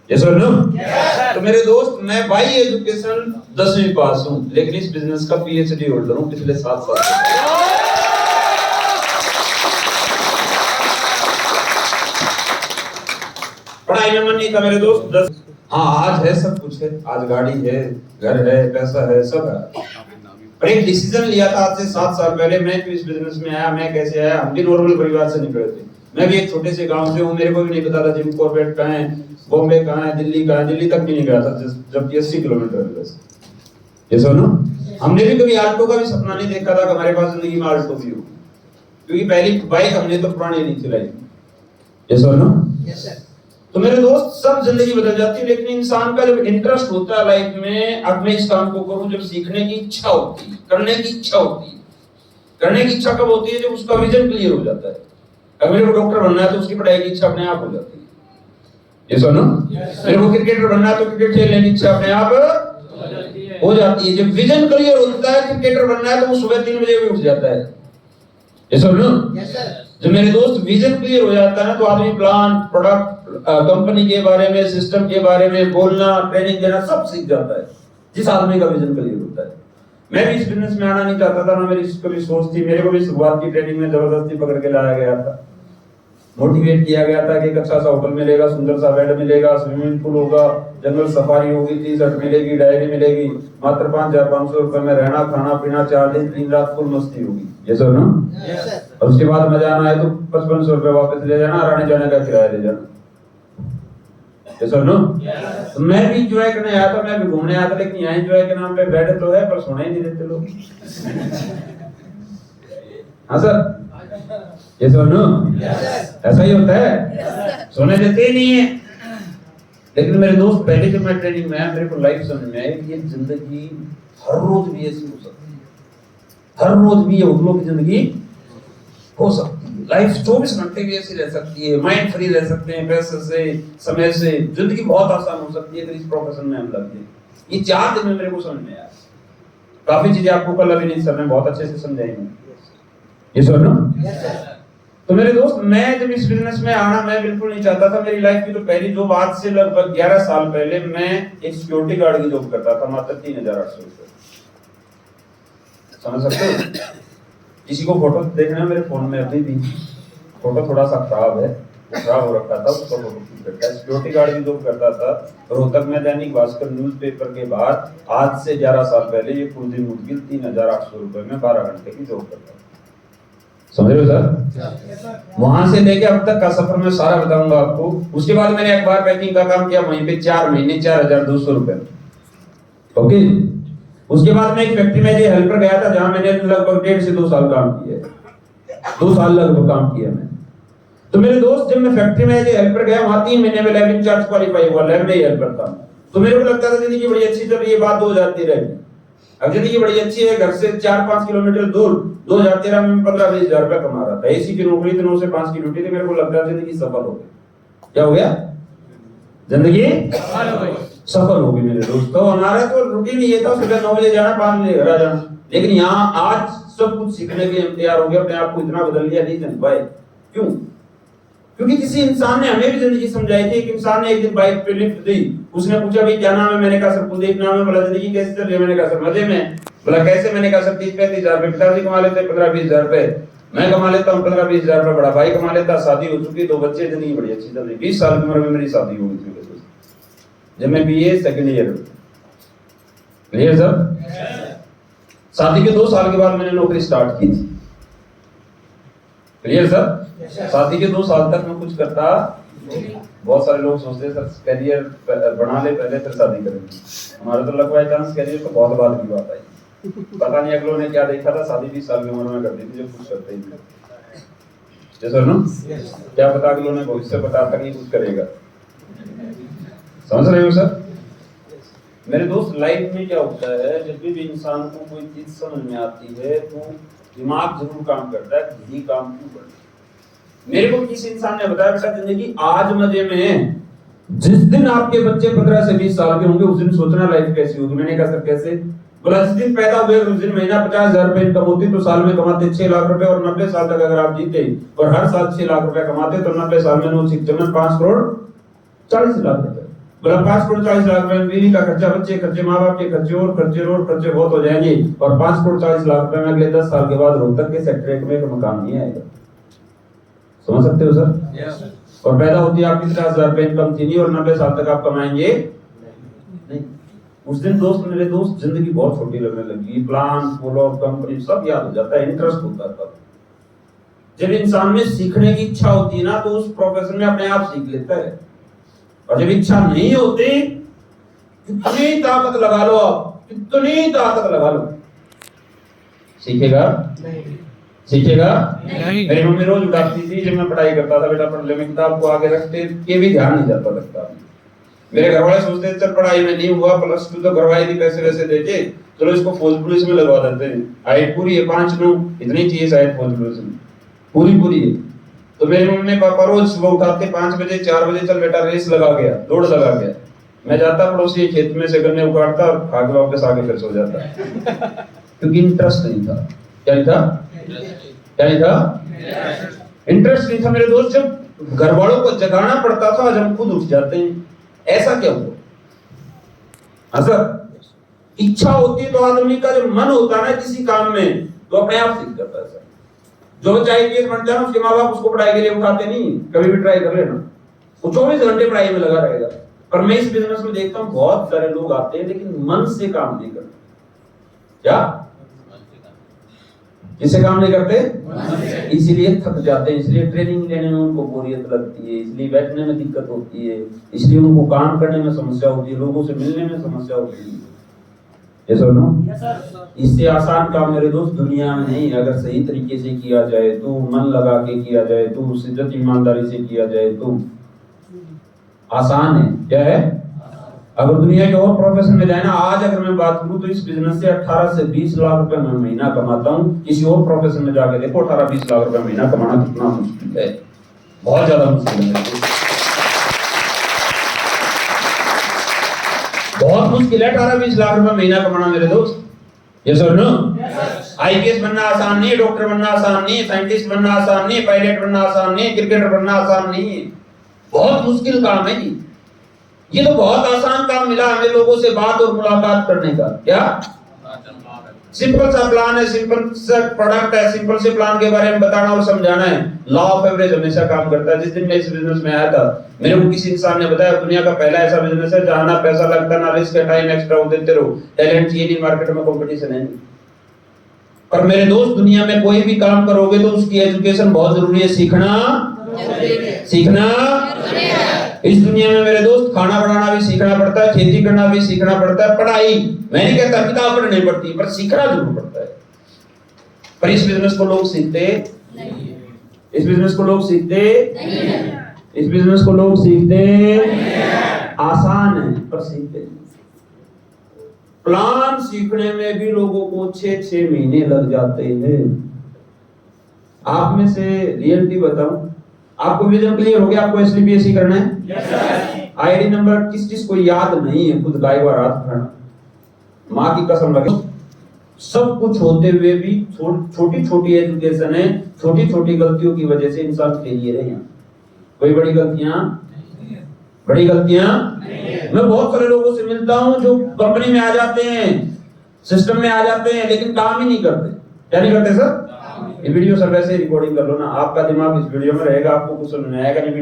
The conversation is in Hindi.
यस और नो? तो मेरे दोस्त, मैं बाई एजुकेशन 10वीं पास हूँ, लेकिन इस बिजनेस का पीएचडी होल्डर हूँ पिछले 7 साल से। पढ़ाई में मन नहीं था मेरे दोस्त। हाँ, आज है, सब कुछ है, आज गाड़ी है, घर है, पैसा है, सब है। पर एक डिसीजन लिया था आज से 7 साल पहले। मैं तो इस बिजनेस में आया, मैं कैसे आया? हम भी नॉर्मल परिवार से निकले थे। मैं भी एक छोटे से गांव से हूँ, मेरे को भी नहीं पता था जिम कॉर्पोरेट कहाँ है, बॉम्बे कहाँ है, दिल्ली कहाँ है। दिल्ली तक भी नहीं गया था, जबकि 80 किलोमीटर है बस। ये सुनो, हमने भी कभी आल्टो का भी सपना नहीं देखा था कि हमारे पास जिंदगी में आल्टो भी हो, क्योंकि पहली बाइक हमने तो पुरानी नहीं चलाई। ये सुनो, तो मेरे दोस्त, सब जिंदगी बदल जाती है, लेकिन इंसान का जब इंटरेस्ट होता है लाइफ में, अब मैं इस काम को करूं, जब सीखने की इच्छा होती है, करने की इच्छा होती है। करने की इच्छा कब होती है? जब उसका विजन क्लियर हो जाता है। अगर मेरे को डॉक्टर बनना है तो उसकी पढ़ाई की इच्छा अपने आप हो जाती है। ये सुनो, मेरे को क्रिकेटर बनना है तो क्रिकेट खेलने की इच्छा अपने आप हो जाती है। जब विजन क्लियर होता है, क्रिकेटर बनना है, तो वो सुबह 3 बजे भी उठ जाता है। ये सुनो, जब मेरे दोस्त विजन क्लियर हो जाता है ना, तो आदमी प्लान, प्रोडक्ट, कंपनी के बारे में, सिस्टम के बारे में बोलना, ट्रेनिंग देना, सब सीख जाता है, जिस आदमी का विजन क्लियर होता है। मैं भी इस बिजनेस में आना नहीं चाहता था ना, मेरी कभी सोच थी। मेरे को भी शुरुआत की ट्रेनिंग में जबरदस्ती पकड़ के लाया गया था, मोटिवेट किया गया था कि एक अच्छा सा होटल मिलेगा, सुंदर सा बेड मिलेगा, स्विमिंग पूल होगा, जंगल सफारी होगी, टी-शर्ट मिलेगी, डायरी मिलेगी, मात्र 5,500 रुपए में रहना, खाना पीना, 4 दिन 3 रात फुल मस्ती होगी। ये सर ना? और उसके बाद मजा आना है तो 5500 रुपए वापस ले जाना, आने जाने का किराया ले जाना। Sir no? तो मैं भी एंजॉय करने आया था, मैं भी घूमने आया था, लेकिन यहाँ एंजॉय के नाम पे बेड तो है, पर सोना ही नहीं देते लोग। हाँ सर, ये सर नो? ऐसा ही होता है, सोने देते ही नहीं है। लेकिन मेरे दोस्त, पहले जब मैं ट्रेनिंग में आया, मेरे को लाइफ समझ में आई कि ये जिंदगी हर रोज भी ऐसी हो सकती है, हर रोज भी ये होटलों की जिंदगी हो सकती है। लाइफ 24 घंटे भी ऐसी रह सकती है, माइंड फ्री रह सकते हैं, पैसे से, समय से, जिंदगी बहुत आसान हो सकती है अगर इस प्रोफेशन में हम लग जाए। ये 4 दिन में मेरे को समझ में आया। काफी चीजें आपको कल अभी नहीं सर ने बहुत अच्छे से समझाई। ये सर ना? तो मेरे दोस्त, मैं जब इस बिजनेस में आना मैं बिल्कुल नहीं चाहता था। मेरी लाइफ की तो पहली जॉब आज से लगभग 11 साल पहले मैं एक सिक्योरिटी गार्ड की जॉब करता था, मात्र 3,800 रुपए। समझ सकते हो? किसी को फोटो देखना, मेरे फोन में अभी भी फोटो थोड़ा सा खराब है, खराब हो रखा था, उसको फोटो क्लिक करता है। सिक्योरिटी गार्ड की जॉब करता था रोहतक में, दैनिक भास्कर न्यूज़पेपर के बाद। आज से 11 साल पहले ये कुलदीप मुदगिल 3,800 रुपए में 12 घंटे की जॉब करता था। समझ रहे हो सर? वहां से लेके अब तक का सफर मैं सारा बताऊंगा आपको। उसके बाद मैंने अखबार पैकिंग का काम किया, वहीं पे 4 महीने 4,200 रुपए। ओके, उसके बाद मैं एक फैक्ट्री में हेल्पर गया था, जहां मैंने लगभग 1.5 से 2 साल काम किया। 2 साल लगभग काम किया मैं। तो मेरे दोस्त, जब मैं फैक्ट्री में हेल्पर गया, वहां 3 महीने में लैब इंचार्ज क्वालीफाई हुआ, लैब में हेल्पर था। तो मेरे को लगता था जिंदगी बड़ी अच्छी चल रही है, बात 2013 रहेगी। अब जिंदगी बड़ी अच्छी है, घर से 4-5 किलोमीटर दूर 2013 में 15-20 हजार रुपया कमा रहा था। एसी की नौकरी थी, 9 से 5 की ड्यूटी थी। मेरे को लगता था जिंदगी सफल हो गई। क्या हो गया? जिंदगी सफल होगी मेरे दोस्तों। हमारा तो रूटीन ये था, सुबह 9 बजे जाना, 5 बजे घर आ जाना। लेकिन यहाँ आज सब कुछ सीखने के लिए हम तैयार हो गए, अपने आप को इतना बदल लिया। रीजन भाई क्यों? क्योंकि किसी इंसान ने हमें भी जिंदगी समझाई थी। एक इंसान ने एक दिन बाइक पे लिफ्ट दी, उसने पूछा भाई क्या नाम है? मैंने कहा सर कुलदीप नाम है। बोला जिंदगी कैसे चल रही है? मैंने कहा सर मजे में। बोला कैसे? मैंने कहा सर 30-35 हजार रुपए पिताजी कमा लेते, 15-20 हजार रुपए मैं कमा लेता हूँ, 15-20 हजार रुपए बड़ा भाई कमा लेता, शादी हो चुकी, 2 बच्चे, जिंदगी बड़ी अच्छी चल रही। 20 साल की उम्र में मेरी शादी हो गई थी जब मैं बीए सेकंड ईयर में। Clear sir? शादी के 2 साल के बाद मैंने नौकरी स्टार्ट की थी। Clear sir? शादी के 2 साल तक मैं कुछ करता। बहुत सारे लोग सोचते हैं सर करियर बना ले पहले फिर शादी करेंगे। हमारा तो लक बाय चांस करियर तो बहुत बाद की बात आई। पता नहीं अगलों ने क्या देखा था, शादी 20 साल की उम्र में कर दी थी, जो कुछ करते ही थे। सर ना? क्या पता अगलों ने भविष्य बता था कि कुछ करेगा। समझ रहे हो सर? मेरे दोस्त, लाइफ में क्या होता है, जब भी इंसान को कोई चीज समझ में आती है तो दिमाग जरूर काम करता है, यही काम क्यों करता है। मेरे को किसी इंसान ने बताया बेटा जिंदगी आज मजे में है, जिस दिन आपके बच्चे 15 से 20 साल के होंगे उस दिन सोचना लाइफ कैसी होगी। मैंने कहा सर कैसे? बोला जिस दिन पैदा हुए उस दिन महीना 50,000 रुपए इनकम होती, तो साल में कमाते 6 लाख रुपए, और 90 साल तक अगर आप जीते और हर साल 6 लाख रुपए कमाते तो 90 साल में 9 6 5 करोड़ 40 लाख रुपए। बोला 5 करोड़ 40 लाख रुपए में बीवी का खर्चा, बच्चे खर्चे, माँ बाप के खर्चे और खर्चे, रोड खर्चे बहुत हो जाएंगे, और 5 करोड़ 40 लाख रुपए में अगले 10 साल के बाद रोहतक के सेक्रेटरीट में एक मकान नहीं आएगा। समझ सकते हो सर? और पैदा होती है आपकी 50,000 रुपए इनकम थी नहीं, और 90 साल तक आप कमाएंगे नहीं। उस दिन दोस्त, मेरे दोस्त, जिंदगी बहुत छोटी लगने लगी, प्लान, फॉलो, कंपनी सब याद हो जाता है, इंटरेस्ट होता है। जब इंसान में सीखने की इच्छा होती है ना, तो उस प्रोफेशन में अपने आप सीख लेता है। और जब इच्छा नहीं होती, कितनी ताकत लगा लो आप, कितनी ताकत लगा लो, सीखेगा नहीं। सीखेगा नहीं। मेरी मम्मी रोज उठाती थी जब मैं पढ़ाई करता था, बेटा पढ़ ले, मैं किताब को आगे रखते के भी ध्यान नहीं जाता लगता। मेरे घर वाले सोचते चल पढ़ाई में नहीं हुआ, +2 तो घरवाले भी पैसे वैसे देते, चलो इसको फौज पुलिस में लगवा देते हैं, हाइट पूरी है 5'9", इतनी चाहिए शायद फौज पुलिस में, पूरी है। तो मेरे मम्मी पापा रोज सुबह उठाते 5 बजे 4 बजे, चल बेटा रेस लगा गया, दौड़ लगा गया। मैं जाता पड़ोसी खेत में से गन्ने उखाड़ता और खा के वापस आके फिर सो जाता, क्योंकि इंटरेस्ट नहीं था। क्या नहीं था? क्या नहीं था? इंटरेस्ट नहीं था मेरे दोस्त। जब घर वालों को जगाना पड़ता था, जब खुद उठ जाते हैं। ऐसा क्या हुआ? सर, इच्छा होती है तो आदमी का जो मन होता है ना किसी काम में, तो अपने आप सीख जाता है। सर, जो बच्चा आईपीएस बनता है ना, उसके माँ बाप उसको पढ़ाई के लिए उठाते नहीं, कभी भी ट्राई कर लेना, वो 24 घंटे पढ़ाई में लगा रहेगा। पर मैं इस बिजनेस में देखता हूँ बहुत सारे लोग आते हैं लेकिन मन से काम नहीं करते। क्या? किससे काम नहीं करते? इसीलिए थक जाते हैं, इसलिए ट्रेनिंग लेने में उनको बोरियत लगती है, इसलिए बैठने में दिक्कत होती है, इसलिए उनको काम करने में समस्या होती है, लोगों से मिलने में समस्या होती है। इससे आसान काम मेरे दोस्त दुनिया में नहीं। अगर सही तरीके से किया जाए तो, मन लगा के किया जाए तो, शिद्दत ईमानदारी से किया जाए तो आसान है। क्या है? अगर दुनिया के और प्रोफेशन में जाए ना, आज अगर मैं बात करूं तो इस बिजनेस से 18 से 20 लाख रुपए मैं महीना कमाता हूं। किसी और प्रोफेशन में जाके देखो 18-20 लाख रुपए महीना कमाना कितना मुश्किल है, बहुत ज्यादा मुश्किल है, बहुत मुश्किल है 18-20 लाख रुपए महीना कमाना मेरे दोस्त। यस और नो? आईपीएस बनना आसान नहीं है, डॉक्टर बनना आसान नहीं है, साइंटिस्ट बनना आसान नहीं है, पायलट बनना आसान नहीं है, क्रिकेटर बनना आसान नहीं है, बहुत मुश्किल काम है जी। ये तो बहुत आसान काम मिला हमें लोगों से बात और मुलाकात करने का। क्या? सिंपल सा प्लान है, सिंपल सा प्रोडक्ट है, सिंपल से प्लान के बारे में बताना और समझाना है। लॉ ऑफ एवरेज हमेशा काम करता है। जिस दिन मैं इस बिजनेस में आया था, मेरे को किसी इंसान ने बताया दुनिया का पहला ऐसा बिजनेस है जहां ना पैसा लगता ना रिस्क है, टाइम एक्स्ट्रा देते रहो, टैलेंट चाहिए नहीं, मार्केट में कंपटीशन है नहीं। पर मेरे दोस्त, दुनिया में कोई भी काम करोगे तो उसकी एजुकेशन बहुत जरूरी है, सीखना। इस दुनिया में मेरे दोस्त खाना बनाना भी सीखना पड़ता है, खेती करना भी सीखना पड़ता है, पढ़ाई मैं नहीं कहता किताब पढ़नी पड़ती, पर सीखना जरूर पड़ता है। पर इस बिजनेस को लोग सीखते नहीं, इस बिजनेस को लोग सीखते नहीं, इस बिजनेस को लोग सीखते आसान है पर सीखते नहीं। प्लान सीखने में भी लोगों को 6-6 महीने लग जाते हैं। आप में से रियलिटी बताऊं, आपको विजन क्लियर हो गया? आपको एसलीपीएससी करना है? यस। आईडी नंबर किस को याद नहीं है? खुद का एक बार हाथ उठाना, माँ की कसम लगे। सब कुछ होते हुए भी छोटी छोटी एजुकेशन है, छोटी छोटी गलतियों की वजह से इंसान फेलियर है। यहाँ कोई बड़ी गलतियां मैं बहुत सारे लोगों से मिलता हूं जो कंपनी में आ जाते हैं, सिस्टम में आ जाते हैं, लेकिन काम ही नहीं करते। क्या नहीं करते सर? ये वीडियो सर वैसे रिकॉर्डिंग कर लो ना, आपका दिमाग इस वीडियो में रहेगा, आपको कुछ समझ में आएगा नहीं। वीडियो